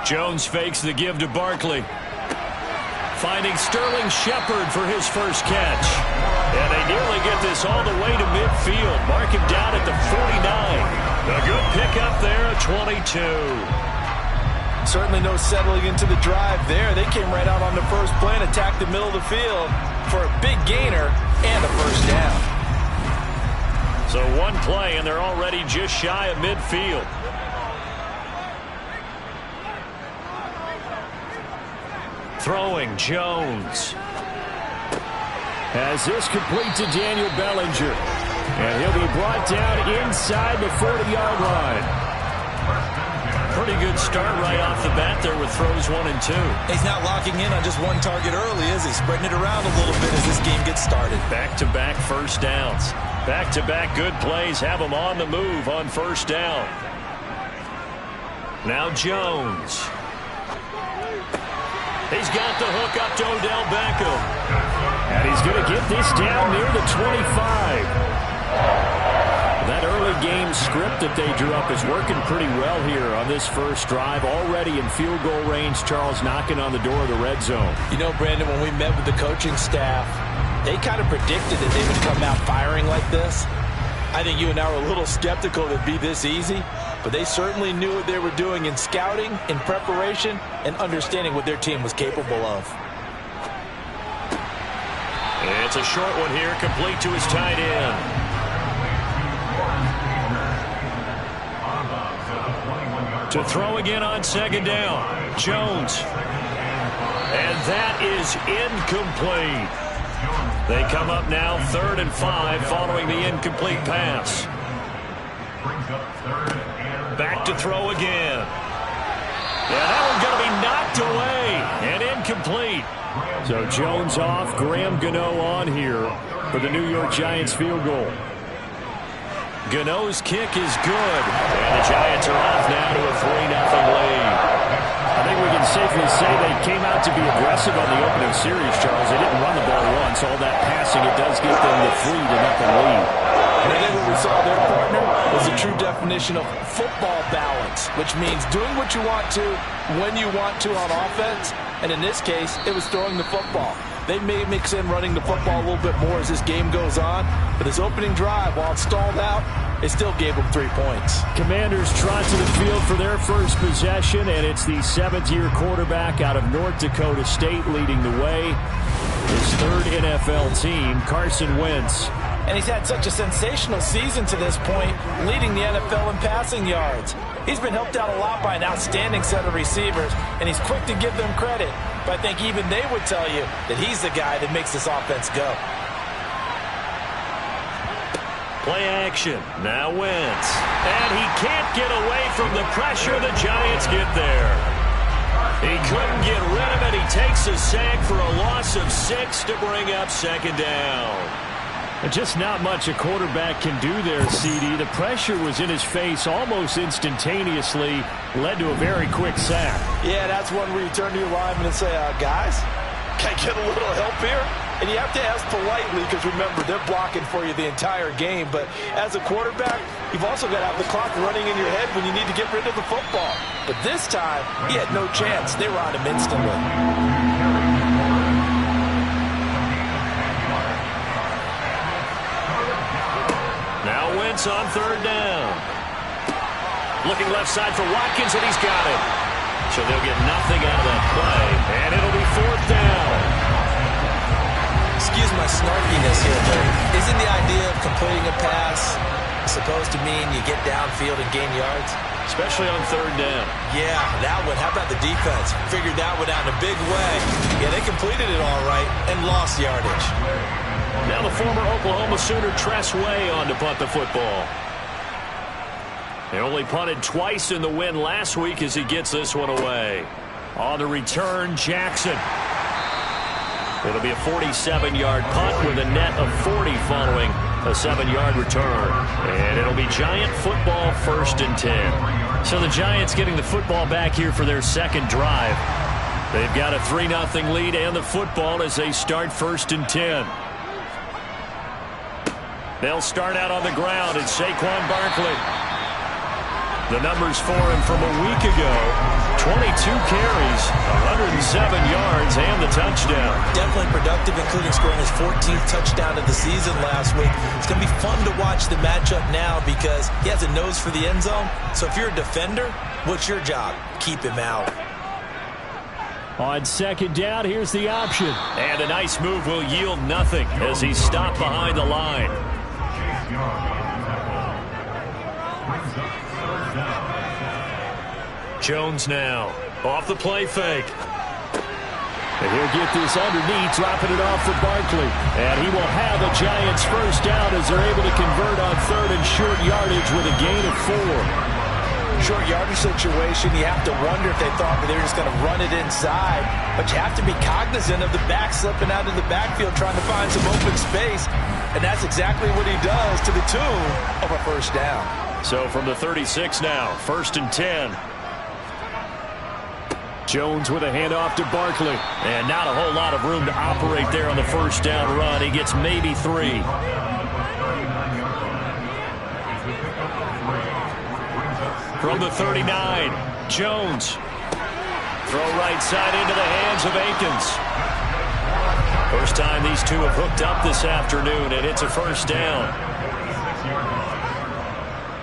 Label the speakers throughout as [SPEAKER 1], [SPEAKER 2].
[SPEAKER 1] Jones fakes the give to Barkley. Finding Sterling Shepard for his first catch. And they nearly get this all the way to midfield. Mark him down at the 49. A good pickup there at 22.
[SPEAKER 2] Certainly no settling into the drive there. They came right out on the first play and attacked the middle of the field for a big gainer and a first down.
[SPEAKER 1] So one play, and they're already just shy of midfield. Throwing, Jones. Has this complete to Daniel Bellinger. And he'll be brought down inside the 40-yard line. Pretty good start right off the bat there with throws 1 and 2.
[SPEAKER 2] He's not locking in on just one target early, is he? Spreading it around a little bit as this game gets started.
[SPEAKER 1] Back-to-back first downs. Back-to-back good plays have him on the move on first down. Now Jones. He's got the hook up to Odell Beckham. And he's going to get this down near the 25. That early game script that they drew up is working pretty well here on this first drive. Already in field goal range, Charles knocking on the door of the red zone.
[SPEAKER 2] You know, Brandon, when we met with the coaching staff, they kind of predicted that they would come out firing like this. I think you and I were a little skeptical that it'd be this easy, but they certainly knew what they were doing in scouting, in preparation, and understanding what their team was capable of.
[SPEAKER 1] It's a short one here, complete to his tight end. To throw again on second down. Jones. And that is incomplete. They come up now 3rd and 5 following the incomplete pass. Back to throw again. Yeah, that one's going to be knocked away and incomplete. So Jones off, Graham Gano on here for the New York Giants field goal. Gano's kick is good. And the Giants are off now to a 3-0 lead. I think we can safely say they came out to be aggressive on the opening series, Charles. They didn't run the ball once. All that passing, it does give them the 3-0 lead.
[SPEAKER 2] And I think what we saw there, partner, was a true definition of football balance, which means doing what you want to, when you want to on offense. And in this case, it was throwing the football. They may mix in running the football a little bit more as this game goes on. But this opening drive, while it stalled out, it still gave them 3 points.
[SPEAKER 1] Commanders trot to the field for their first possession, and it's the 7th-year quarterback out of North Dakota State leading the way. His 3rd NFL team, Carson Wentz.
[SPEAKER 2] And he's had such a sensational season to this point, leading the NFL in passing yards. He's been helped out a lot by an outstanding set of receivers, and he's quick to give them credit. But I think even they would tell you that he's the guy that makes this offense go.
[SPEAKER 1] Play action. Now Wentz. And he can't get away from the pressure. The Giants get there. He couldn't get rid of it. He takes a sack for a loss of 6 to bring up second down. Just not much a quarterback can do there, CD. The pressure was in his face almost instantaneously, led to a very quick sack.
[SPEAKER 2] Yeah, that's one where you turn to your lineman and say, guys, can I get a little help here? And you have to ask politely because, remember, they're blocking for you the entire game. But as a quarterback, you've also got to have the clock running in your head when you need to get rid of the football. But this time, he had no chance. They were on him instantly.
[SPEAKER 1] Now Wentz on 3rd down. Looking left side for Watkins, and he's got it. So they'll get nothing out of that play, and it'll be 4th down.
[SPEAKER 2] Excuse my snarkiness here, but isn't the idea of completing a pass supposed to mean you get downfield and gain yards?
[SPEAKER 1] Especially on 3rd down.
[SPEAKER 2] Yeah, that one. How about the defense? Figured that one out in a big way. Yeah, they completed it all right and lost yardage.
[SPEAKER 1] Now the former Oklahoma Sooner Tress Way on to punt the football. They only punted twice in the win last week as he gets this one away. On the return, Jackson. It'll be a 47-yard punt with a net of 40 following a 7-yard return. And it'll be Giant football 1st and 10. So the Giants getting the football back here for their second drive. They've got a 3-0 lead and the football as they start 1st and 10. They'll start out on the ground. It's Saquon Barkley. The numbers for him from a week ago: 22 carries, 107 yards, and the touchdown.
[SPEAKER 2] Definitely productive, including scoring his 14th touchdown of the season last week. It's going to be fun to watch the matchup now because he has a nose for the end zone. So if you're a defender, what's your job? Keep him out.
[SPEAKER 1] On second down, here's the option. And a nice move will yield nothing as he's stopped behind the line. Jones now off the play fake. And he'll get this underneath, dropping it off for Barkley. And he will have a Giants first down as they're able to convert on third and short yardage with a gain of 4.
[SPEAKER 2] Short yardage situation, you have to wonder if they thought that they were just going to run it inside. But you have to be cognizant of the back slipping out of the backfield trying to find some open space. And that's exactly what he does to the tune of a first down.
[SPEAKER 1] So from the 36 now, 1st and 10. Jones with a handoff to Barkley. And not a whole lot of room to operate there on the first down run. He gets maybe 3. From the 39, Jones. Throw right side into the hands of Akins. First time these two have hooked up this afternoon, and it's a first down.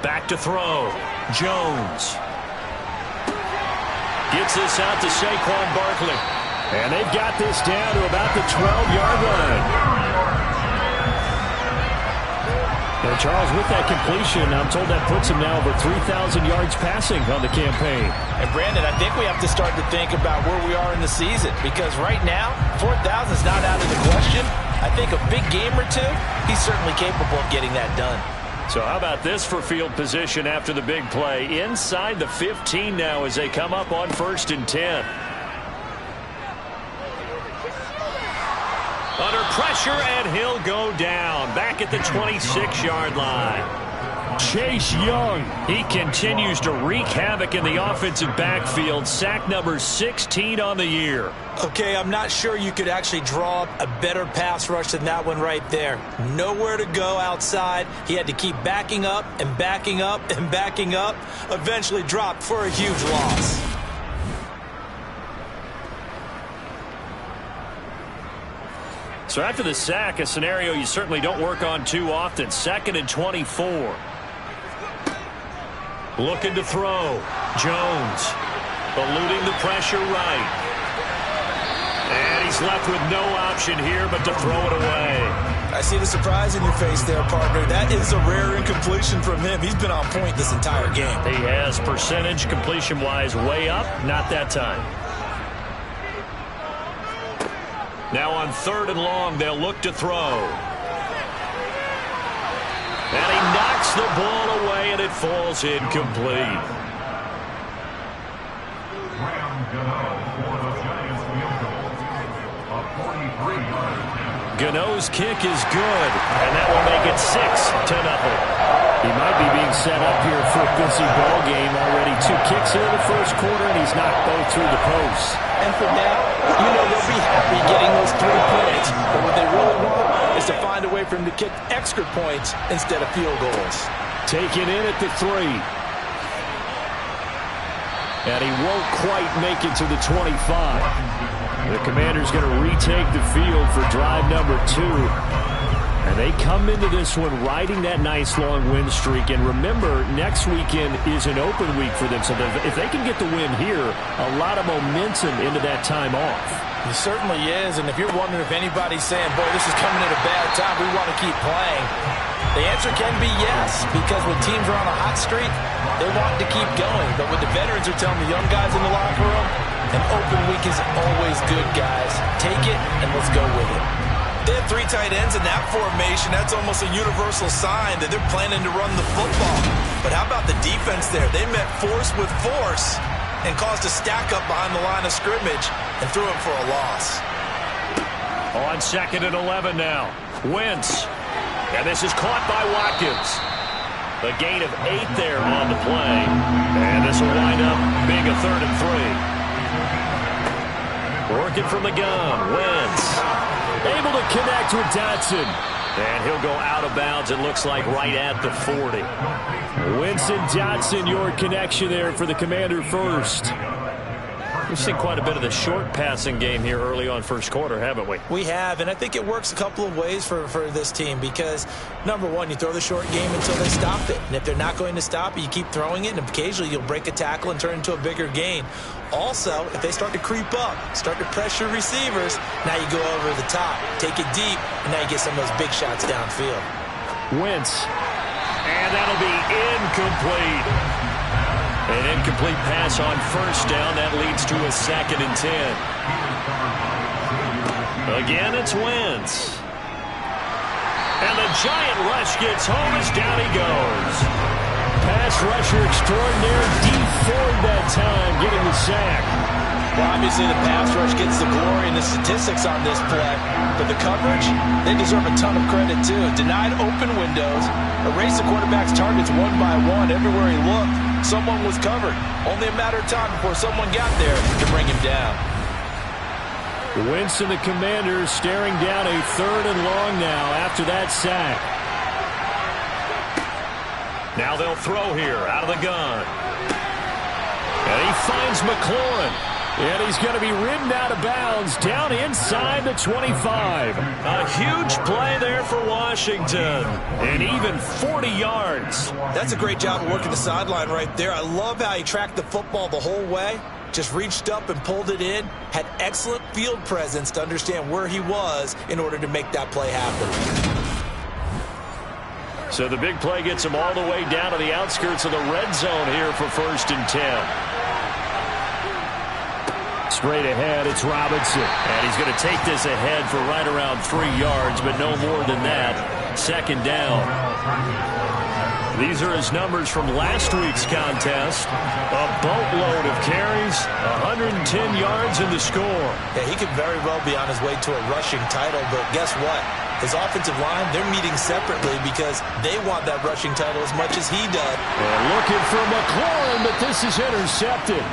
[SPEAKER 1] Back to throw. Jones. Gets this out to Saquon Barkley. And they've got this down to about the 12-yard line. And Charles, with that completion, I'm told that puts him now over 3,000 yards passing on the campaign.
[SPEAKER 2] And Brandon, I think we have to start to think about where we are in the season, because right now, 4,000 is not out of the question. I think a big game or two, he's certainly capable of getting that done.
[SPEAKER 1] So how about this for field position after the big play? Inside the 15 now as they come up on 1st and 10. Under pressure, and he'll go down. Back at the 26-yard line. Chase Young. He continues to wreak havoc in the offensive backfield. Sack number 16 on the year.
[SPEAKER 2] Okay, I'm not sure you could actually draw up a better pass rush than that one right there. Nowhere to go outside. He had to keep backing up and backing up and backing up. Eventually dropped for a huge loss.
[SPEAKER 1] So after the sack, a scenario you certainly don't work on too often. 2nd and 24. Looking to throw. Jones. Eluding the pressure right. And he's left with no option here but to throw it away.
[SPEAKER 2] I see the surprise in your face there, partner. That is a rare incompletion from him. He's been on point this entire game.
[SPEAKER 1] He has, percentage completion-wise way up. Not that time. Now on 3rd and long, they'll look to throw. And he knocks the ball away, and it falls incomplete. Gano's kick is good, and that will make it 6-0. He might be being set up here for a busy ball game. Already 2 kicks here in the first quarter, and he's knocked both through the posts.
[SPEAKER 2] And for now, you know they'll be happy getting those 3 points. But what they really want is to find a way for him to kick extra points instead of field goals.
[SPEAKER 1] Taken in at the 3. And he won't quite make it to the 25. The Commander's going to retake the field for drive number 2. And they come into this one riding that nice long win streak. And remember, next weekend is an open week for them. So if they can get the win here, a lot of momentum into that time off.
[SPEAKER 2] It certainly is. And if you're wondering if anybody's saying, boy, this is coming at a bad time, we want to keep playing, the answer can be yes. Because when teams are on a hot streak, they want to keep going. But what the veterans are telling the young guys in the locker room, an open week is always good, guys. Take it and let's go with it. They have 3 tight ends in that formation. That's almost a universal sign that they're planning to run the football. But how about the defense there? They met force with force and caused a stack up behind the line of scrimmage and threw him for a loss.
[SPEAKER 1] On 2nd and 11 now. Wentz. And this is caught by Watkins. A gain of 8 there on the play. And this will wind up being a 3rd and 3. Working from the gun. Wentz. Able to connect with Dotson. And he'll go out of bounds, it looks like, right at the 40. Winston Johnson, your connection there for the Commander first. We've seen quite a bit of the short passing game here early on first quarter, haven't we?
[SPEAKER 2] We have, and I think it works a couple of ways for this team because, number one, you throw the short game until they stop it. And if they're not going to stop it, you keep throwing it, and occasionally you'll break a tackle and turn it into a bigger gain. Also, if they start to creep up, start to pressure receivers, now you go over the top, take it deep, and now you get some of those big shots downfield.
[SPEAKER 1] Wentz. And that'll be incomplete. An incomplete pass on first down. That leads to a 2nd and 10. Again, it's Wentz. And the giant rush gets home as down he goes. Pass rusher extraordinaire. Dee Ford that time getting the sack.
[SPEAKER 2] Well, obviously the pass rush gets the glory and the statistics on this play, but the coverage, they deserve a ton of credit too. Denied open windows, erased the quarterback's targets one by one. Everywhere he looked, someone was covered. Only a matter of time before someone got there to bring him down.
[SPEAKER 1] Wentz and the Commanders staring down a 3rd and long now after that sack. Now they'll throw here out of the gun. And he finds McLaurin. And he's going to be ridden out of bounds down inside the 25. A huge play there for Washington. And even 40 yards.
[SPEAKER 2] That's a great job of working the sideline right there. I love how he tracked the football the whole way. Just reached up and pulled it in. Had excellent field presence to understand where he was in order to make that play happen.
[SPEAKER 1] So the big play gets him all the way down to the outskirts of the red zone here for 1st and 10. Straight ahead, it's Robinson. And he's going to take this ahead for right around 3 yards, but no more than that. 2nd down. These are his numbers from last week's contest. A boatload of carries, 110 yards in the score.
[SPEAKER 2] Yeah, he could very well be on his way to a rushing title, but guess what? His offensive line, they're meeting separately because they want that rushing title as much as he does.
[SPEAKER 1] And looking for McLaurin, but this is intercepted.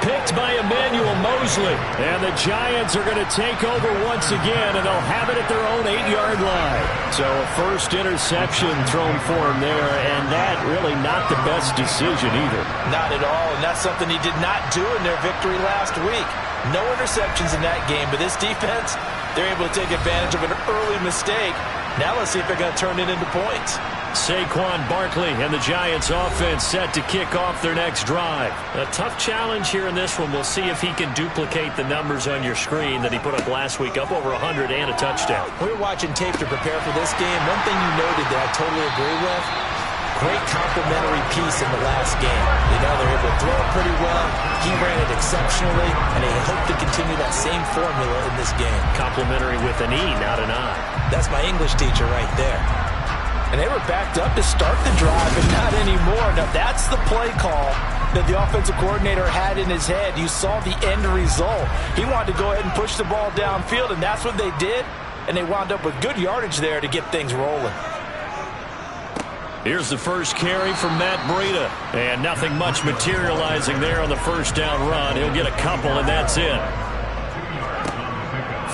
[SPEAKER 1] Picked by Emmanuel Mosley. And the Giants are going to take over once again, and they'll have it at their own 8-yard line. So a first interception thrown for him there, and that really not the best decision either.
[SPEAKER 2] Not at all, and that's something he did not do in their victory last week. No interceptions in that game, but this defense, they're able to take advantage of an early mistake. Now let's see if they're going to turn it into points.
[SPEAKER 1] Saquon Barkley and the Giants offense set to kick off their next drive. A tough challenge here in this one. We'll see if he can duplicate the numbers on your screen that he put up last week, up over 100 and a touchdown.
[SPEAKER 2] We were watching tape to prepare for this game. One thing you noted that I totally agree with, great complementary piece in the last game. You know, they're able to throw it pretty well. He ran it exceptionally, and they hope to continue that same formula in this game.
[SPEAKER 1] Complementary with an E, not an I.
[SPEAKER 2] That's my English teacher right there. And they were backed up to start the drive, and not anymore. Now, that's the play call that the offensive coordinator had in his head. You saw the end result. He wanted to go ahead and push the ball downfield, and that's what they did. And they wound up with good yardage there to get things rolling.
[SPEAKER 1] Here's the first carry from Matt Breida. And nothing much materializing there on the first down run. He'll get a couple, and that's it.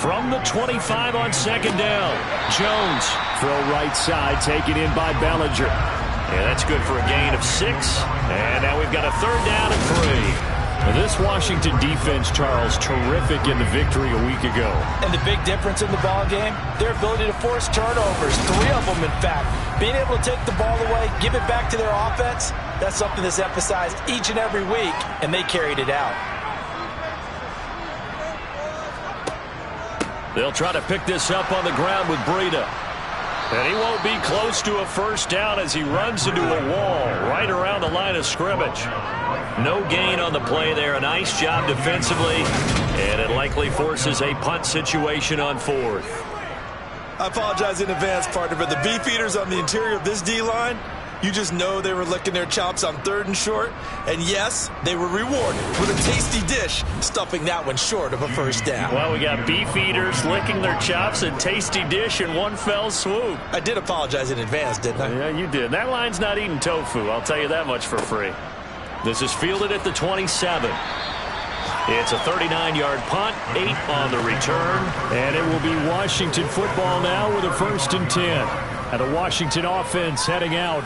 [SPEAKER 1] From the 25 on 2nd down, Jones. Throw right side, taken in by Bellinger. And that's good for a gain of 6. And now we've got a 3rd down and 3. And this Washington defense, Charles, terrific in the victory a week ago.
[SPEAKER 2] And the big difference in the ball game, their ability to force turnovers, 3 of them in fact. Being able to take the ball away, give it back to their offense, that's something that's emphasized each and every week, and they carried it out.
[SPEAKER 1] They'll try to pick this up on the ground with Breida. And he won't be close to a first down as he runs into a wall right around the line of scrimmage. No gain on the play there. A nice job defensively. And it likely forces a punt situation on 4th.
[SPEAKER 2] I apologize in advance, partner, but the beefeaters on the interior of this D-line, you just know they were licking their chops on 3rd and short. And yes, they were rewarded with a tasty dish, stuffing that one short of a first down.
[SPEAKER 1] Well, we got beef eaters licking their chops and tasty dish in one fell swoop.
[SPEAKER 2] I did apologize in advance, didn't I?
[SPEAKER 1] Yeah, you did. That line's not eating tofu, I'll tell you that much for free. This is fielded at the 27. It's a 39-yard punt, 8 on the return.
[SPEAKER 3] And it will be Washington football now with a 1st and 10. And the Washington offense heading out.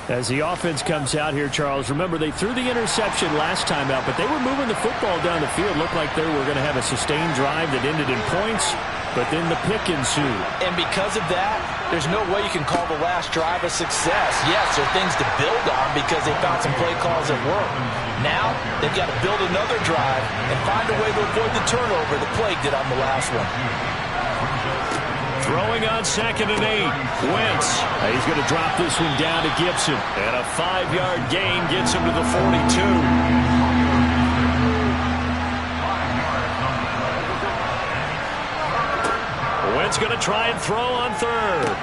[SPEAKER 3] As the offense comes out here, Charles, remember they threw the interception last time out, but they were moving the football down the field. Looked like they were going to have a sustained drive that ended in points, but then the pick ensued.
[SPEAKER 2] And because of that, there's no way you can call the last drive a success. Yes, there are things to build on because they found some play calls that work. Now, they've got to build another drive and find a way to avoid the turnover the Plague did on the last one.
[SPEAKER 1] Throwing on 2nd and 8. Wentz.
[SPEAKER 3] He's going to drop this one down to Gibson.
[SPEAKER 1] And a 5-yard gain gets him to the 42. Wentz going to try and throw on 3rd.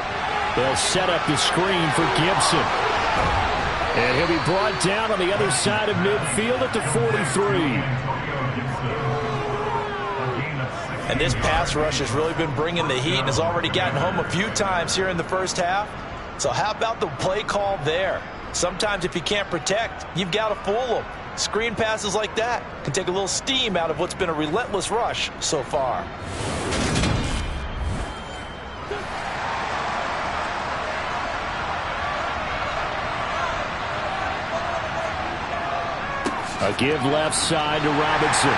[SPEAKER 3] They'll set up the screen for Gibson. And he'll be brought down on the other side of midfield at the 43.
[SPEAKER 2] And this pass rush has really been bringing the heat and has already gotten home a few times here in the first half. So how about the play call there? Sometimes if you can't protect, you've got to fool them. Screen passes like that can take a little steam out of what's been a relentless rush so far.
[SPEAKER 3] A give left side to Robinson.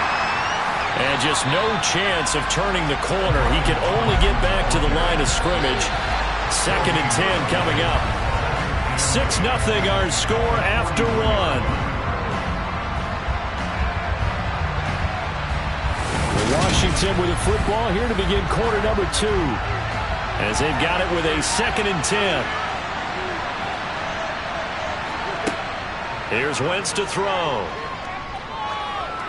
[SPEAKER 1] And just no chance of turning the corner. He can only get back to the line of scrimmage. 2nd and 10 coming up. 6-0 our score after 1.
[SPEAKER 3] Washington with a football here to begin quarter number 2.
[SPEAKER 1] As they've got it with a 2nd and 10. Here's Wentz to throw.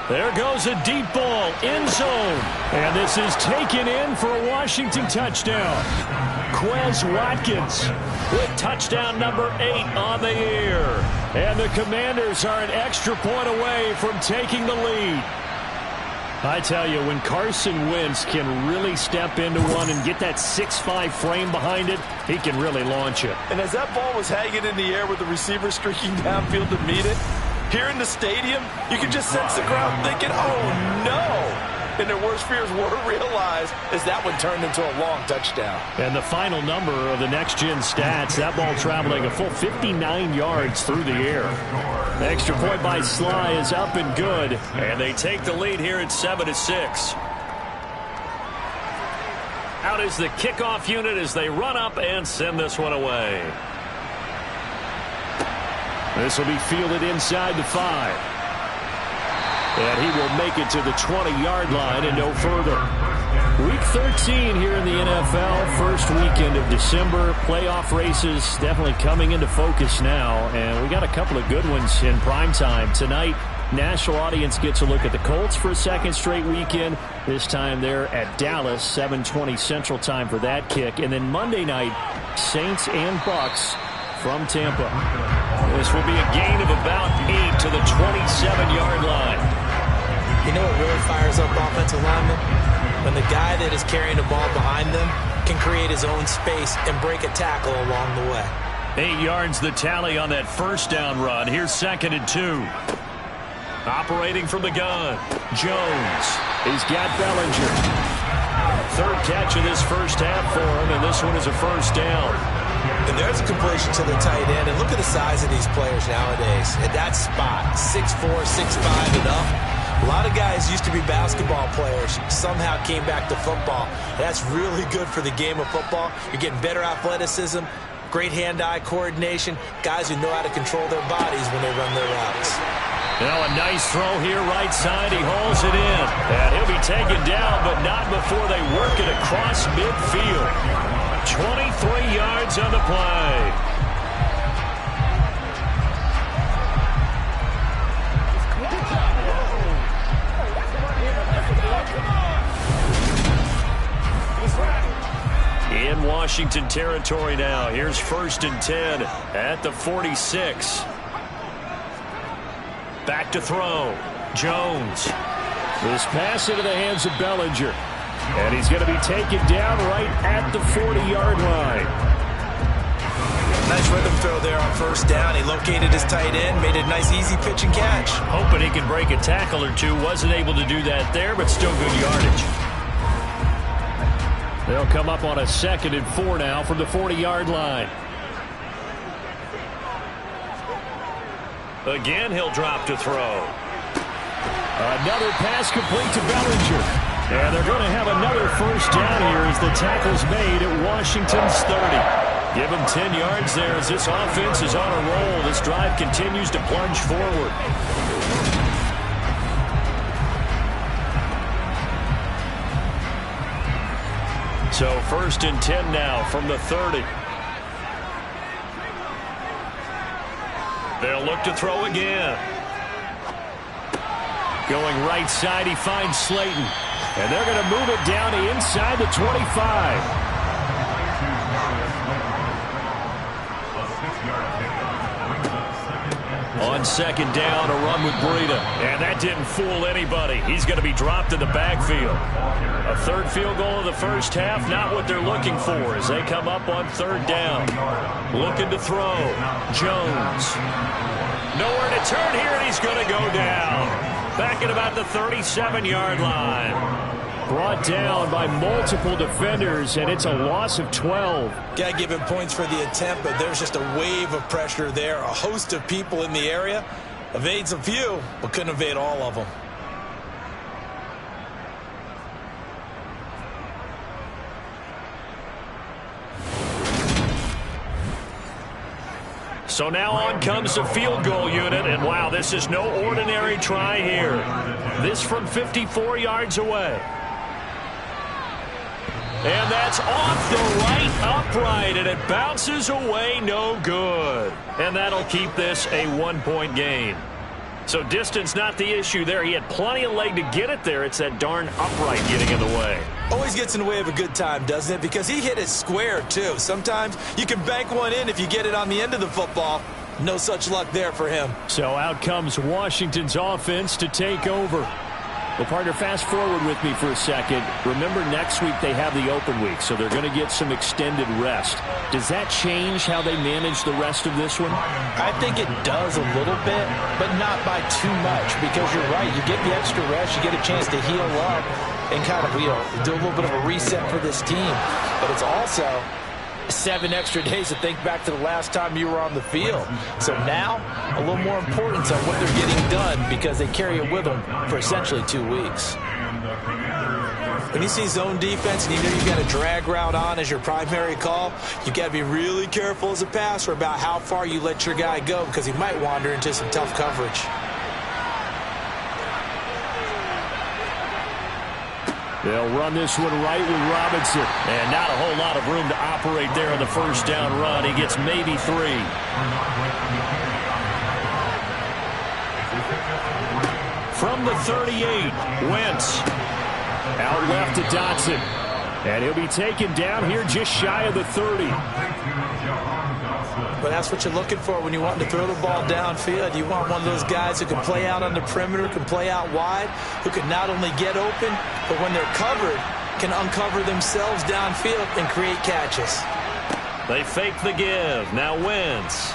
[SPEAKER 1] There goes a deep ball, end zone.
[SPEAKER 3] And this is taken in for a Washington touchdown. Quez Watkins with touchdown number 8 on the year. And the Commanders are an extra point away from taking the lead. I tell you, when Carson Wentz can really step into one and get that 6'5" frame behind it, he can really launch it.
[SPEAKER 2] And as that ball was hanging in the air with the receiver streaking downfield to meet it, here in the stadium, you can just sense the crowd thinking, oh, no. And their worst fears were realized as that one turned into a long touchdown.
[SPEAKER 3] And the final number of the next-gen stats, that ball traveling a full 59 yards through the air. The extra point by Sly is up and good.
[SPEAKER 1] And they take the lead here at 7-6. Out is the kickoff unit as they run up and send this one away.
[SPEAKER 3] This will be fielded inside the 5. And he will make it to the 20-yard line and no further. Week 13 here in the NFL. First weekend of December. Playoff races definitely coming into focus now. And we got a couple of good ones in primetime. Tonight, national audience gets a look at the Colts for a second straight weekend. This time they're at Dallas, 7:20 Central Time for that kick. And then Monday night, Saints and Bucks from Tampa.
[SPEAKER 1] This will be a gain of about 8 to the 27-yard line.
[SPEAKER 4] You know what really fires up offensive linemen? When the guy that is carrying the ball behind them can create his own space and break a tackle along the way.
[SPEAKER 1] 8 yards the tally on that first down run. Here's 2nd and 2. Operating from the gun. Jones.
[SPEAKER 3] He's got Bellinger.
[SPEAKER 1] Third catch of this first half for him, and this one is a first down.
[SPEAKER 4] And there's a completion to the tight end. And look at the size of these players nowadays. At that spot, 6'4", 6'5", and up. A lot of guys used to be basketball players, somehow came back to football. That's really good for the game of football. You're getting better athleticism, great hand-eye coordination, guys who know how to control their bodies when they run their routes.
[SPEAKER 1] Now a nice throw here right side. He hauls it in. And he'll be taken down, but not before they work it across midfield. 23 yards on the play. In Washington territory now. Here's 1st and 10 at the 46. Back to throw. Jones.
[SPEAKER 3] This pass into the hands of Bellinger. And he's going to be taken down right at the 40-yard line.
[SPEAKER 4] Nice rhythm throw there on first down. He located his tight end, made a nice easy pitch and catch.
[SPEAKER 1] Hoping he can break a tackle or two. Wasn't able to do that there, but still good yardage. They'll come up on a 2nd and 4 now from the 40-yard line. Again, he'll drop to throw. Another pass complete to Bellinger. And they're going to have another first down here as the tackle's made at Washington's 30. Give him 10 yards there as this offense is on a roll. This drive continues to plunge forward. So 1st and 10 now from the 30. They'll look to throw again. Going right side, he finds Slayton. And they're going to move it down to inside the 25. On 2nd down, a run with Breida. And that didn't fool anybody. He's going to be dropped in the backfield. A 3rd field goal of the first half, not what they're looking for as they come up on 3rd down. Looking to throw. Jones. Nowhere to turn here, and he's going to go down. Back at about the 37-yard line. Brought down by multiple defenders, and it's a loss of 12.
[SPEAKER 4] Got to give him points for the attempt, but there's just a wave of pressure there. A host of people in the area. Evades a few, but couldn't evade all of them.
[SPEAKER 1] So now on comes the field goal unit, and wow, this is no ordinary try here. This from 54 yards away. And that's off the right upright, and it bounces away no good. And that'll keep this a 1-point game. So distance not the issue there. He had plenty of leg to get it there. It's that darn upright getting in the way.
[SPEAKER 4] Always gets in the way of a good time, doesn't it? Because he hit it square, too. Sometimes you can bank one in if you get it on the end of the football. No such luck there for him.
[SPEAKER 3] So out comes Washington's offense to take over. Well, partner, fast forward with me for a second. Remember, next week they have the open week, so they're going to get some extended rest. Does that change how they manage the rest of this one?
[SPEAKER 2] I think it does a little bit, but not by too much, because you're right. You get the extra rest. You get a chance to heal up and kind of, do a little bit of a reset for this team. But it's also 7 extra days to think back to the last time you were on the field. So now, a little more importance on what they're getting done because they carry it with them for essentially 2 weeks.
[SPEAKER 4] When you see zone defense and you know you've got a drag route on as your primary call, you've got to be really careful as a passer about how far you let your guy go because he might wander into some tough coverage.
[SPEAKER 3] They'll run this one right with Robinson.
[SPEAKER 1] And not a whole lot of room to operate there on the first down run. He gets maybe 3. From the 38, Wentz.
[SPEAKER 3] Out left to Dotson. And he'll be taken down here just shy of the 30.
[SPEAKER 4] But that's what you're looking for when you want to throw the ball downfield. You want one of those guys who can play out on the perimeter, can play out wide, who can not only get open, but when they're covered, can uncover themselves downfield and create catches.
[SPEAKER 1] They fake the give. Now Wentz.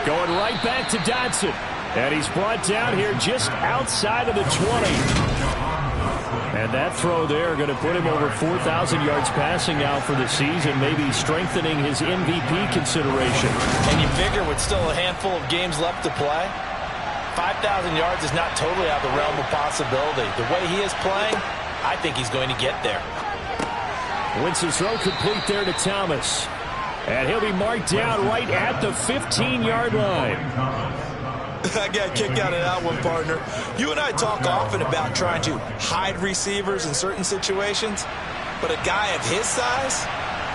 [SPEAKER 3] Going right back to Dotson. And he's brought down here just outside of the 20. And that throw there going to put him over 4,000 yards passing now for the season, maybe strengthening his MVP consideration.
[SPEAKER 2] And you figure with still a handful of games left to play, 5,000 yards is not totally out of the realm of possibility. The way he is playing, I think he's going to get there.
[SPEAKER 3] Wentz's throw complete there to Thomas. And he'll be marked down right at the 15-yard line.
[SPEAKER 4] I got a kick out of that one, partner. You and I talk often about trying to hide receivers in certain situations, but a guy of his size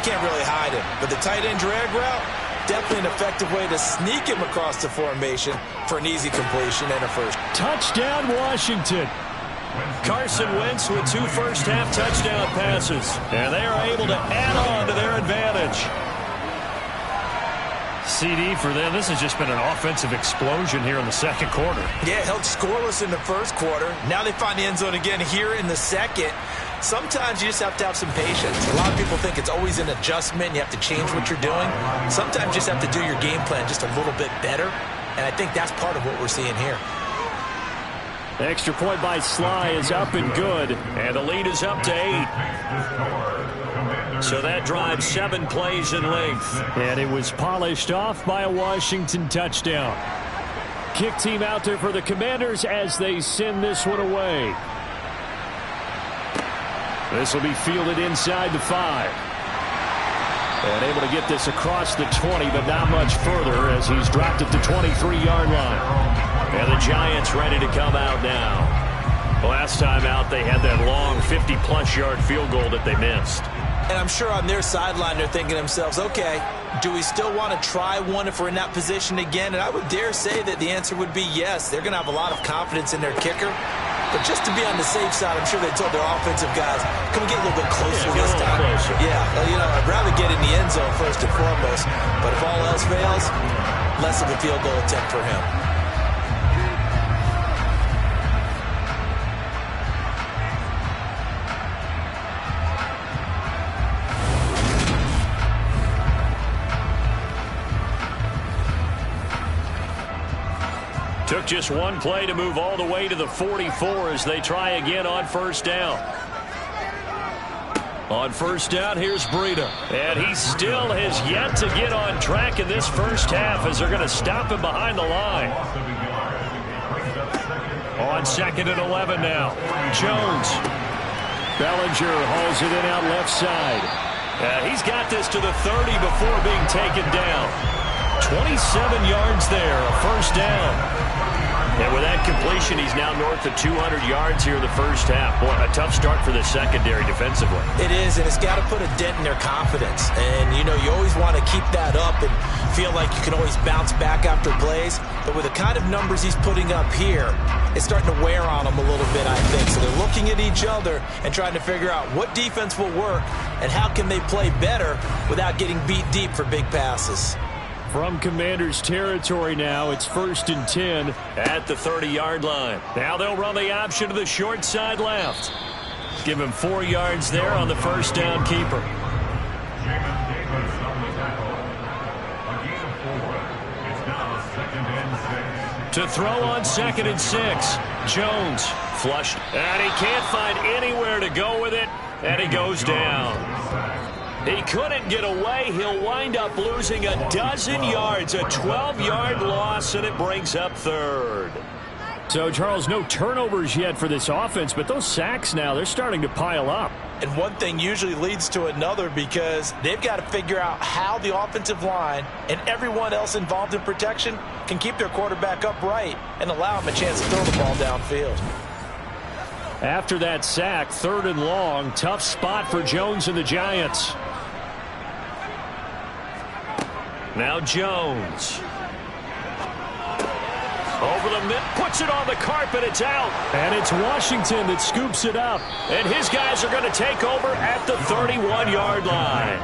[SPEAKER 4] can't really hide him. But the tight end drag route, definitely an effective way to sneak him across the formation for an easy completion and a first.
[SPEAKER 3] Touchdown, Washington.
[SPEAKER 1] Carson Wentz with 2 first-half touchdown passes, and they are able to add on to their advantage. CD for them. This has just been an offensive explosion here in the second quarter.
[SPEAKER 4] Yeah, held scoreless in the first quarter. Now they find the end zone again here in the second. Sometimes you just have to have some patience. A lot of people think it's always an adjustment. You have to change what you're doing. Sometimes you just have to do your game plan just a little bit better, and I think that's part of what we're seeing here.
[SPEAKER 3] The extra point by Sly is up and good,
[SPEAKER 1] and the lead is up to 8. So that drives 7 plays in length.
[SPEAKER 3] And it was polished off by a Washington touchdown. Kick team out there for the Commanders as they send this one away. This will be fielded inside the 5. And able to get this across the 20, but not much further as he's dropped at the 23-yard line.
[SPEAKER 1] And the Giants ready to come out now. Last time out, they had that long 50-plus yard field goal that they missed.
[SPEAKER 4] And I'm sure on their sideline they're thinking to themselves, okay, do we still want to try one if we're in that position again? And I would dare say that the answer would be yes. They're going to have a lot of confidence in their kicker. But just to be on the safe side, I'm sure they told their offensive guys, can we get a little bit closer this time?
[SPEAKER 1] Closer.
[SPEAKER 4] Yeah, I'd rather get in the end zone first and foremost. But if all else fails, less of a field goal attempt for him.
[SPEAKER 1] Took just one play to move all the way to the 44 as they try again on first down. On first down, here's Breida. And he still has yet to get on track in this first half as they're going to stop him behind the line. On 2nd and 11 now. Jones. Bellinger hauls it in out left side. He's got this to the 30 before being taken down. 27 yards there, a first down. And with that completion, he's now north of 200 yards here in the first half. Boy, a tough start for the secondary defensively.
[SPEAKER 4] It is, and it's got to put a dent in their confidence. And, you always want to keep that up and feel like you can always bounce back after plays. But with the kind of numbers he's putting up here, it's starting to wear on them a little bit, I think. So they're looking at each other and trying to figure out what defense will work and how can they play better without getting beat deep for big passes.
[SPEAKER 3] From Commanders territory now, it's 1st and 10
[SPEAKER 1] at the 30-yard line. Now they'll run the option to the short side left. Give him 4 yards there on the first down keeper. To throw on 2nd and 6. Jones flushed, and he can't find anywhere to go with it, and he goes down. He couldn't get away. He'll wind up losing a dozen yards, a 12-yard loss, and it brings up 3rd.
[SPEAKER 3] So, Charles, no turnovers yet for this offense, but those sacks now, they're starting to pile up.
[SPEAKER 4] And one thing usually leads to another because they've got to figure out how the offensive line and everyone else involved in protection can keep their quarterback upright and allow him a chance to throw the ball downfield.
[SPEAKER 3] After that sack, 3rd and long, tough spot for Jones and the Giants.
[SPEAKER 1] Now Jones. Over the mid, puts it on the carpet, it's out.
[SPEAKER 3] And it's Washington that scoops it up.
[SPEAKER 1] And his guys are going to take over at the 31-yard line.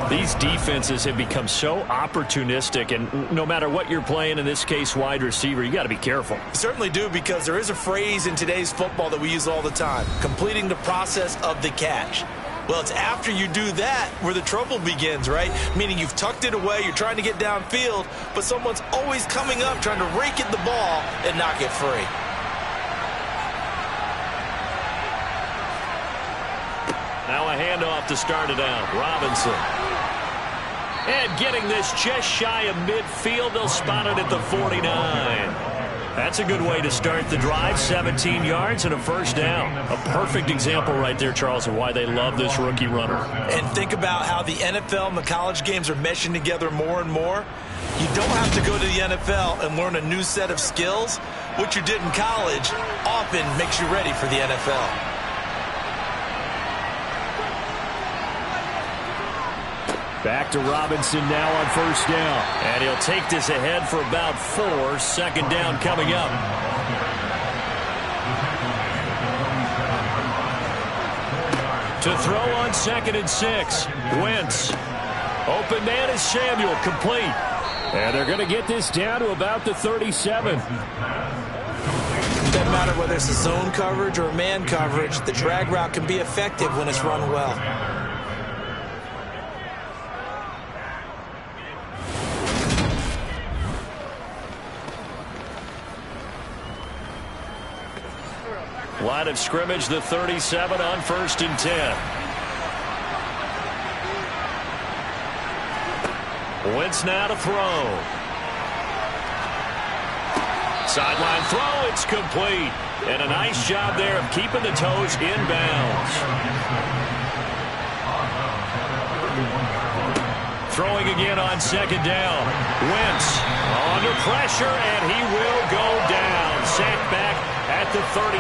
[SPEAKER 1] These defenses have become so opportunistic, and no matter what you're playing, in this case wide receiver, you got to be careful.
[SPEAKER 4] You certainly do, because there is a phrase in today's football that we use all the time, completing the process of the catch. Well, it's after you do that where the trouble begins, right? Meaning you've tucked it away, you're trying to get downfield, but someone's always coming up trying to rake at the ball and knock it free.
[SPEAKER 1] Now a handoff to start it out. Robinson. And getting this just shy of midfield, they'll spot it at the 49. That's a good way to start the drive. 17 yards and a first down. A perfect example right there, Charles, of why they love this rookie runner.
[SPEAKER 4] And think about how the NFL and the college games are meshing together more and more. You don't have to go to the NFL and learn a new set of skills. What you did in college often makes you ready for the NFL.
[SPEAKER 3] Back to Robinson now on first down.
[SPEAKER 1] And he'll take this ahead for about 4. 2nd down coming up. To throw on 2nd and 6. Wentz. Open man is Samuel, complete.
[SPEAKER 3] And they're going to get this down to about the 37.
[SPEAKER 4] Doesn't matter whether it's a zone coverage or a man coverage, the drag route can be effective when it's run well.
[SPEAKER 1] Line of scrimmage, the 37 on 1st and 10. Wentz now to throw. Sideline throw, it's complete. And a nice job there of keeping the toes in bounds. Throwing again on 2nd down. Wentz under pressure, and he will go down. Sacked back at the 38.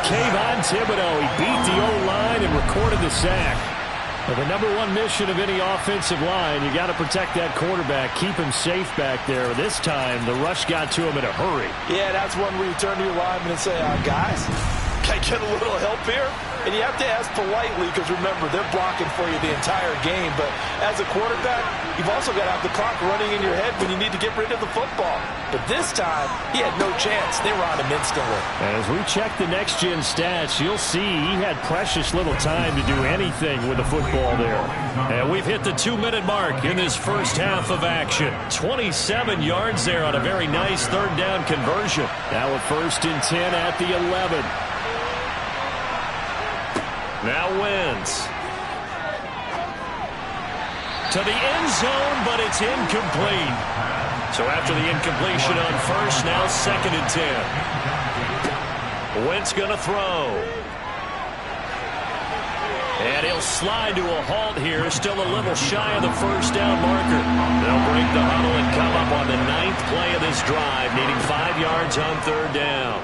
[SPEAKER 1] Kayvon Thibodeau, he beat the O-line and recorded the sack. Well, the #1 mission of any offensive line, you got to protect that quarterback, keep him safe back there. This time, the rush got to him in a hurry.
[SPEAKER 2] Yeah, that's one where you turn to your lineman and say, guys, can I get a little help here? And you have to ask politely because, remember, they're blocking for you the entire game. But as a quarterback, you've also got to have the clock running in your head when you need to get rid of the football. But this time, he had no chance. They were on him instantly.
[SPEAKER 3] As we check the next-gen stats, you'll see he had precious little time to do anything with the football there.
[SPEAKER 1] And we've hit the 2-minute mark in this first half of action. 27 yards there on a very nice 3rd down conversion.
[SPEAKER 3] Now with 1st and 10 at the 11.
[SPEAKER 1] Now Wentz. To the end zone, but it's incomplete. So after the incompletion on 1st, now 2nd and 10. Wentz going to throw. And he'll slide to a halt here. Still a little shy of the 1st down marker. They'll break the huddle and come up on the 9th play of this drive, needing 5 yards on 3rd down.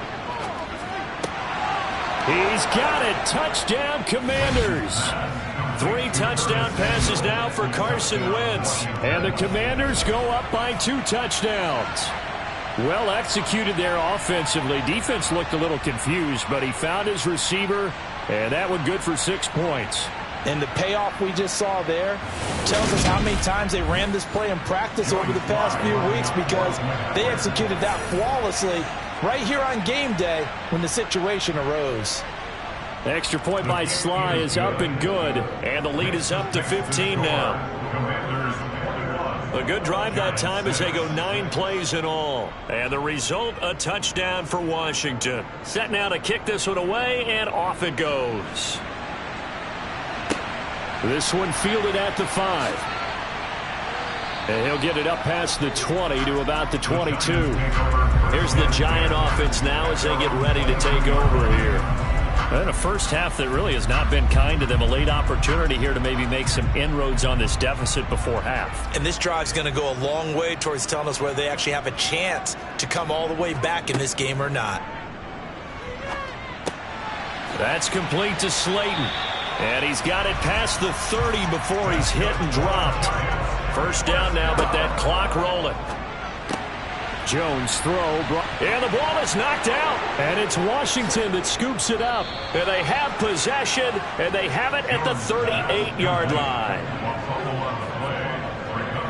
[SPEAKER 3] He's got it. Touchdown, Commanders.
[SPEAKER 1] 3 touchdown passes now for Carson Wentz.
[SPEAKER 3] And the Commanders go up by 2 touchdowns. Well executed there offensively. Defense looked a little confused, but he found his receiver, and that one good for 6 points.
[SPEAKER 2] And the payoff we just saw there tells us how many times they ran this play in practice over the past few weeks, because they executed that flawlessly right here on game day when the situation arose.
[SPEAKER 3] The extra point by Sly is up and good.
[SPEAKER 1] And the lead is up to 15 now. A good drive that time as they go 9 plays in all. And the result, a touchdown for Washington. Set now to kick this one away, and off it goes.
[SPEAKER 3] This one fielded at the 5. And he'll get it up past the 20 to about the 22.
[SPEAKER 1] Here's the Giant offense now as they get ready to take over here.
[SPEAKER 3] And a first half that really has not been kind to them. A late opportunity here to maybe make some inroads on this deficit before half.
[SPEAKER 4] And this drive's going to go a long way towards telling us whether they actually have a chance to come all the way back in this game or not.
[SPEAKER 1] That's complete to Slayton. And he's got it past the 30 before he's hit and dropped. First down now, but that clock rolling.
[SPEAKER 3] Jones throw.
[SPEAKER 1] And the ball is knocked out.
[SPEAKER 3] And it's Washington that scoops it up.
[SPEAKER 1] And they have possession, and they have it at the 38-yard line.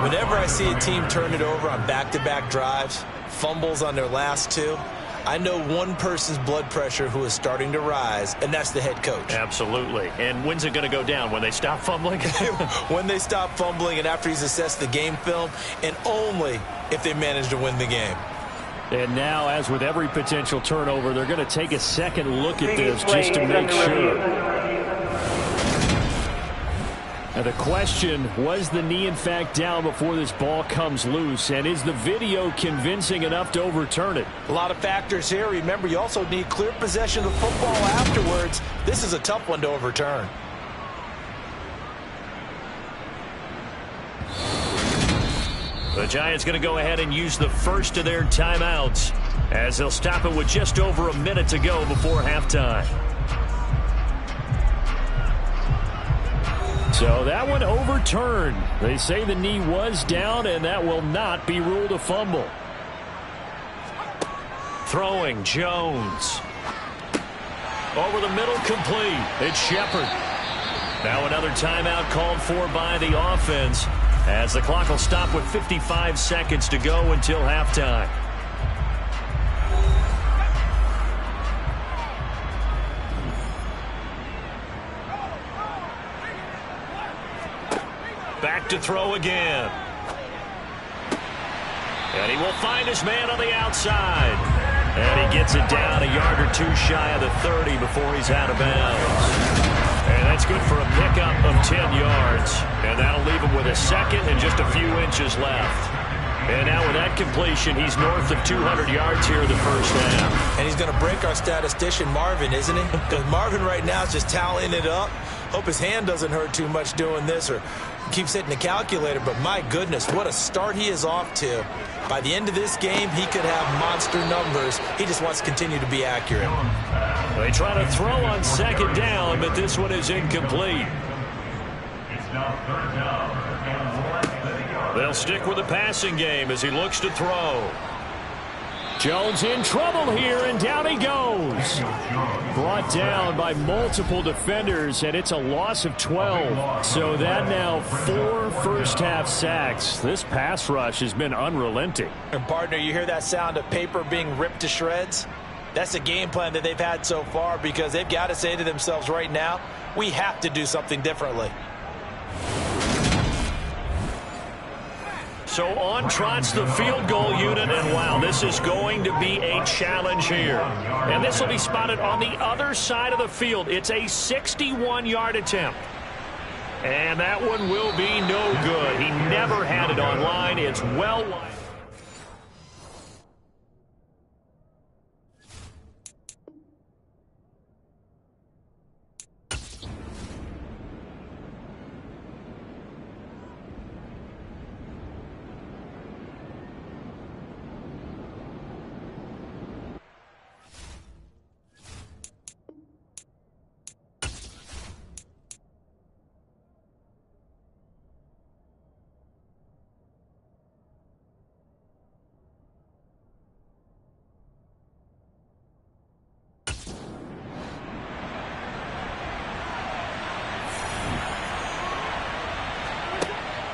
[SPEAKER 4] Whenever I see a team turn it over on back-to-back drives, fumbles on their last 2, I know one person's blood pressure who is starting to rise, and that's the head coach.
[SPEAKER 1] Absolutely. And when's it going to go down? When they stop fumbling?
[SPEAKER 4] When they stop fumbling and after he's assessed the game film, and only if they manage to win the game.
[SPEAKER 3] And now, as with every potential turnover, they're going to take a second look at this just to make sure. Now the question, was the knee in fact down before this ball comes loose? And is the video convincing enough to overturn it?
[SPEAKER 2] A lot of factors here. Remember, you also need clear possession of the football afterwards. This is a tough one to overturn.
[SPEAKER 1] The Giants going to go ahead and use the first of their timeouts as they'll stop it with just over a minute to go before halftime.
[SPEAKER 3] So that one overturned. They say the knee was down, and that will not be ruled a fumble.
[SPEAKER 1] Throwing, Jones. Over the middle, complete. It's Shepard. Now another timeout called for by the offense, as the clock will stop with 55 seconds to go until halftime. Back to throw again. And he will find his man on the outside. And he gets it down a yard or two shy of the 30 before he's out of bounds. And that's good for a pickup of 10 yards. And that'll leave him with a second and just a few inches left. And now with that completion, he's north of 200 yards here in the first half.
[SPEAKER 4] And he's going to break our statistician, Marvin, isn't he? Because Marvin right now is just tallying it up. Hope his hand doesn't hurt too much doing this or keeps hitting the calculator. But my goodness, what a start he is off to. By the end of this game, he could have monster numbers. He just wants to continue to be accurate.
[SPEAKER 1] They try to throw on second down, but this one is incomplete. They'll stick with the passing game as he looks to throw.
[SPEAKER 3] Jones in trouble here, and down he goes. Brought down by multiple defenders, and it's a loss of 12. So that now 4 first-half sacks. This pass rush has been unrelenting.
[SPEAKER 2] And, partner, you hear that sound of paper being ripped to shreds? That's the game plan that they've had so far because they've got to say to themselves right now, we have to do something differently.
[SPEAKER 1] So on trots the field goal unit, and wow, this is going to be a challenge here. And this will be spotted on the other side of the field. It's a 61-yard attempt. And that one will be no good. He never had it on line. It's well wide.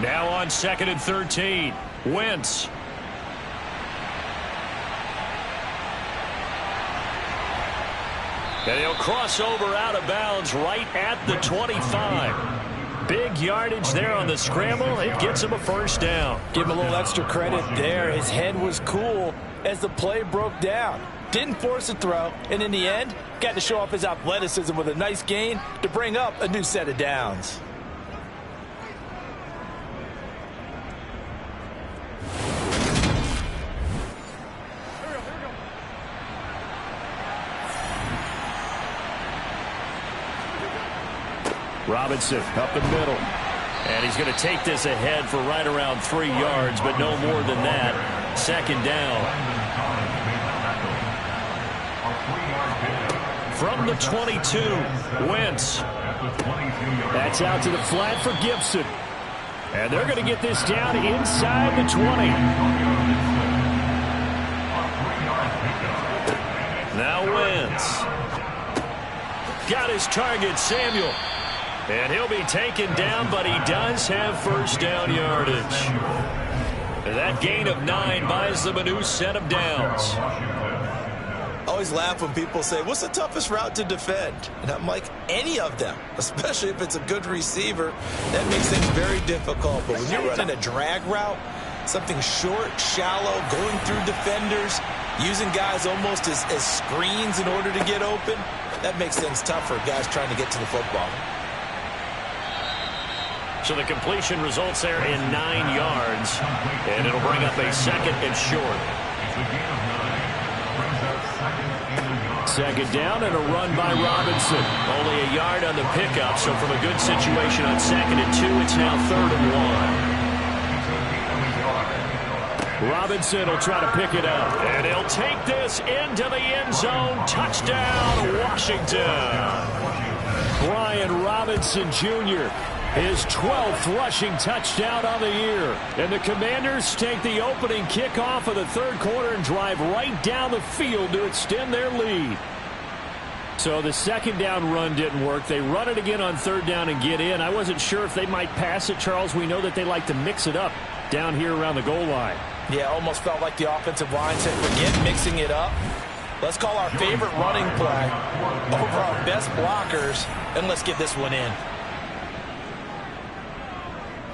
[SPEAKER 1] Now on 2nd and 13. Wentz. And he'll cross over out of bounds right at the 25. Big yardage there on the scramble. It gets him a first down.
[SPEAKER 2] Give him a little extra credit there. His head was cool as the play broke down. Didn't force a throw, and in the end, got to show off his athleticism with a nice gain to bring up a new set of downs.
[SPEAKER 3] Robinson up the middle.
[SPEAKER 1] And he's going to take this ahead for right around 3 yards, but no more than that. Second down. From the 22, Wentz.
[SPEAKER 3] That's out to the flat for Gibson. And they're going to get this down inside the 20.
[SPEAKER 1] Now Wentz. Got his target, Samuel. And he'll be taken down, but he does have first down yardage. That gain of 9 buys them a new set of downs.
[SPEAKER 4] I always laugh when people say, what's the toughest route to defend? And I'm like, any of them, especially if it's a good receiver. That makes things very difficult. But when you're running a drag route, something short, shallow, going through defenders, using guys almost as screens in order to get open, that makes things tough for guys trying to get to the football.
[SPEAKER 1] So the completion results there in 9 yards, and it'll bring up a second and short.
[SPEAKER 3] Second down and a run by Robinson.
[SPEAKER 1] Only a yard on the pickup, so from a good situation on 2nd and 2, it's now 3rd and 1.
[SPEAKER 3] Robinson will try to pick it up.
[SPEAKER 1] And he'll take this into the end zone. Touchdown, Washington.
[SPEAKER 3] Brian Robinson Jr., his 12th rushing touchdown on the year. And the Commanders take the opening kickoff of the 3rd quarter and drive right down the field to extend their lead. So the second down run didn't work. They run it again on 3rd down and get in. I wasn't sure if they might pass it, Charles. We know that they like to mix it up down here around the goal line.
[SPEAKER 2] Yeah, almost felt like the offensive line said, forget mixing it up. Let's call our favorite running play over our best blockers, and let's get this one in.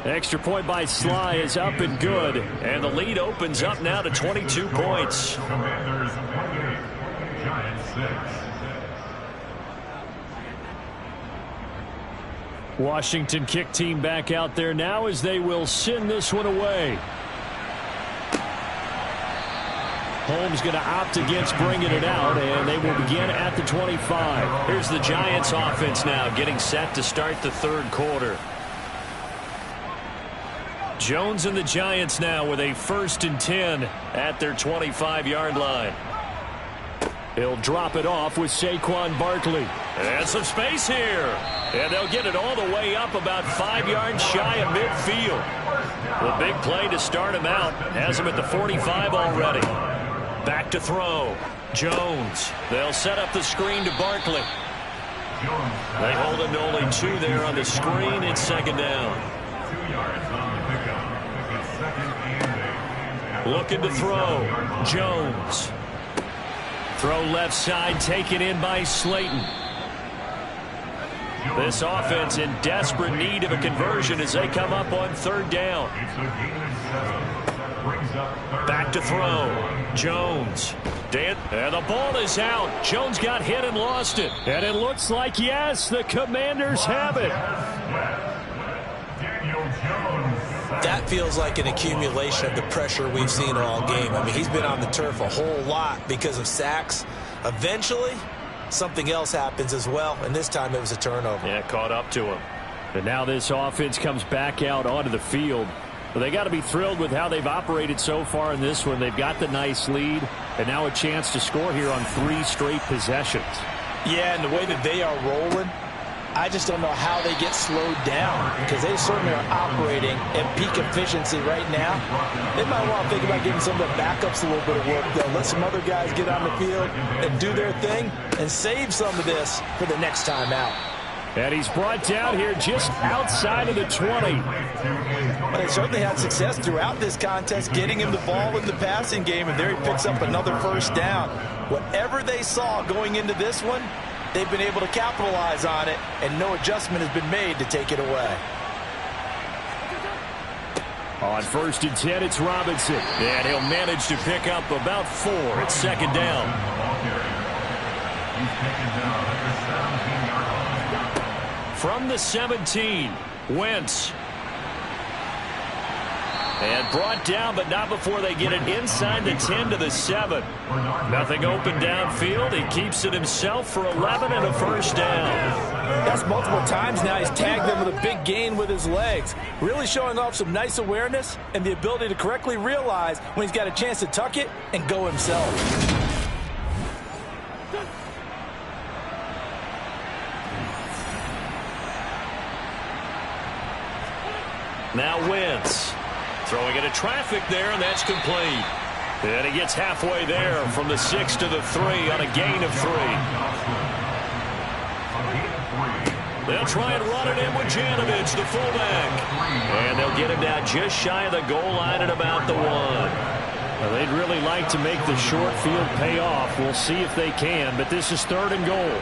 [SPEAKER 3] Extra point by Sly is up and good.
[SPEAKER 1] And the lead opens up now to 22 points.
[SPEAKER 5] Commanders 28, Giants 6.
[SPEAKER 3] Washington kick team back out there now as they will send this one away. Holmes going to opt against bringing it out, and they will begin at the 25.
[SPEAKER 1] Here's the Giants offense now getting set to start the third quarter. Jones and the Giants now with a 1st and 10 at their 25-yard line.
[SPEAKER 3] He'll drop it off with Saquon Barkley.
[SPEAKER 1] And some space here. And they'll get it all the way up about 5 yards shy of midfield. The big play to start him out has him at the 45 already. Back to throw. Jones. They'll set up the screen to Barkley. They hold him to only 2 there on the screen. It's 2nd down.
[SPEAKER 5] 2 yards on the pickup. It's 2nd and 8.
[SPEAKER 1] Looking to throw. Jones. Throw left side, taken in by Slayton. This offense in desperate need of a conversion as they come up on 3rd down. Back to throw. Jones. And the ball is out. Jones got hit and lost it.
[SPEAKER 3] And it looks like, yes, the Commanders have it.
[SPEAKER 4] That feels like an accumulation of the pressure we've seen all game. I mean, he's been on the turf a whole lot because of sacks. Eventually, something else happens as well, and this time it was a turnover.
[SPEAKER 1] Yeah, caught up to him.
[SPEAKER 3] And now this offense comes back out onto the field. Well, they got to be thrilled with how they've operated so far in this one. They've got the nice lead, and now a chance to score here on 3 straight possessions.
[SPEAKER 2] Yeah, and the way that they are rolling, I just don't know how they get slowed down, because they certainly are operating at peak efficiency right now. They might want to think about giving some of the backups a little bit of work, though. Let some other guys get on the field and do their thing and save some of this for the next time out.
[SPEAKER 3] And he's brought down here just outside of the 20.
[SPEAKER 2] But they certainly had success throughout this contest, getting him the ball in the passing game, and there he picks up another 1st down. Whatever they saw going into this one, they've been able to capitalize on it, and no adjustment has been made to take it away.
[SPEAKER 3] On 1st and 10, it's Robinson.
[SPEAKER 1] And he'll manage to pick up about 4. It's 2nd down. From the 17, Wentz. And brought down, but not before they get it inside the 10 to the 7. Nothing open downfield. He keeps it himself for 11 and a 1st down.
[SPEAKER 2] That's multiple times now. He's tagged them with a big gain with his legs. Really showing off some nice awareness and the ability to correctly realize when he's got a chance to tuck it and go himself.
[SPEAKER 1] Now Wentz. Throwing into traffic there, and that's complete. And he gets halfway there from the 6 to the 3 on a gain of 3. They'll try and run it in with Janovich, the fullback. And they'll get him down just shy of the goal line at about the 1.
[SPEAKER 3] Well, they'd really like to make the short field pay off. We'll see if they can, but this is 3rd and goal.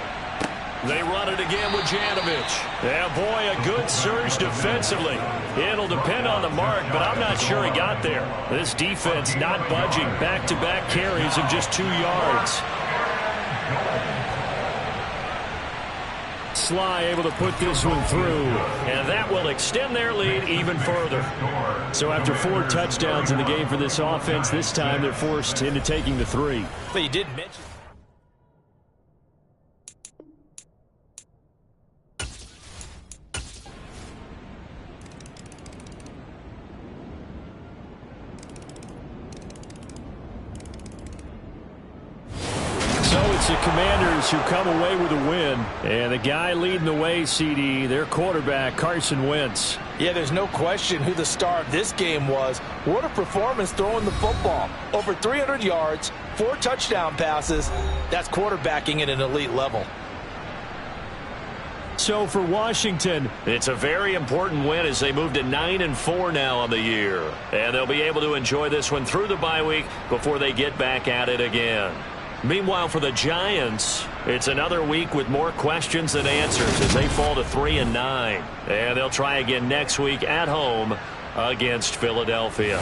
[SPEAKER 1] They run it again with Janovich. Yeah, boy, a good surge defensively. It'll depend on the mark, but I'm not sure he got there. This defense not budging. Back-to-back carries of just 2 yards.
[SPEAKER 3] Sly able to put this one through.
[SPEAKER 1] And that will extend their lead even further.
[SPEAKER 3] So after 4 touchdowns in the game for this offense, this time they're forced into taking the 3.
[SPEAKER 2] But you did mention...
[SPEAKER 3] It's the Commanders who come away with a win. And the guy leading the way, CD, their quarterback, Carson Wentz.
[SPEAKER 2] Yeah, there's no question who the star of this game was. What a performance throwing the football. Over 300 yards, 4 touchdown passes. That's quarterbacking at an elite level.
[SPEAKER 3] So for Washington,
[SPEAKER 1] it's a very important win as they move to 9-4 now on the year. And they'll be able to enjoy this one through the bye week before they get back at it again. Meanwhile, for the Giants, It's another week with more questions than answers as they fall to 3-9. And they'll try again next week at home against Philadelphia.